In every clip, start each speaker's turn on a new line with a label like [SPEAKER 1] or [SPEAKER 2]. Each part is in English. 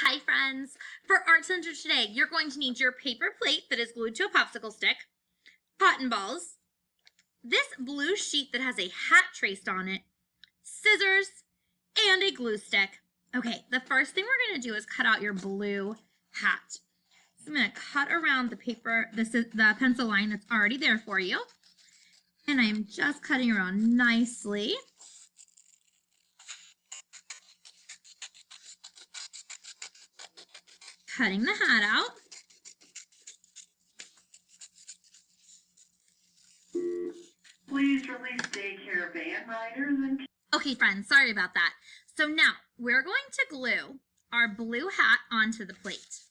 [SPEAKER 1] Hi friends! For Art Center today, you're going to need your paper plate that is glued to a popsicle stick, cotton balls, this blue sheet that has a hat traced on it, scissors, and a glue stick. Okay, the first thing we're going to do is cut out your blue hat. So I'm going to cut around the paper, the pencil line that's already there for you. And I'm just cutting around nicely. Cutting the hat out.
[SPEAKER 2] Please release daycare van riders and...
[SPEAKER 1] Okay, friends, sorry about that. So now we're going to glue our blue hat onto the plate.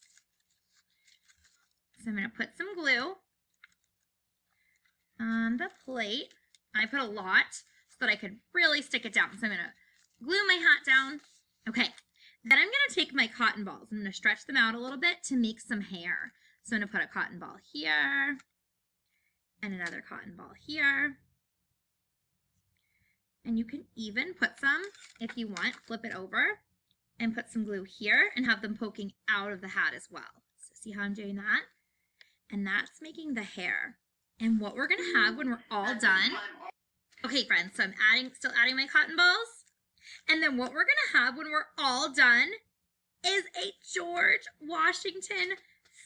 [SPEAKER 1] So I'm going to put some glue on the plate. I put a lot so that I could really stick it down. So I'm going to glue my hat down. Okay, then I'm going to take my cotton balls. I'm going to stretch them out a little bit to make some hair. So I'm going to put a cotton ball here and another cotton ball here. And you can even put some, if you want, flip it over and put some glue here and have them poking out of the hat as well. So see how I'm doing that? And that's making the hair. And what we're going to have when we're all done. Okay, friends, so I'm still adding my cotton balls. And then what we're going to have when we're all done is a George Washington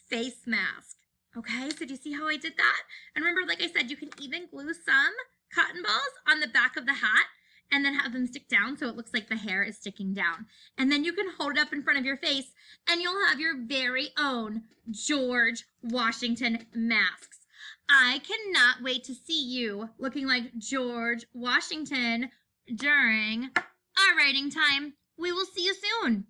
[SPEAKER 1] face mask. Okay, so do you see how I did that? And remember, like I said, you can even glue some cotton balls on the back of the hat and then have them stick down so it looks like the hair is sticking down. And then you can hold it up in front of your face and you'll have your very own George Washington masks. I cannot wait to see you looking like George Washington during our writing time. We will see you soon.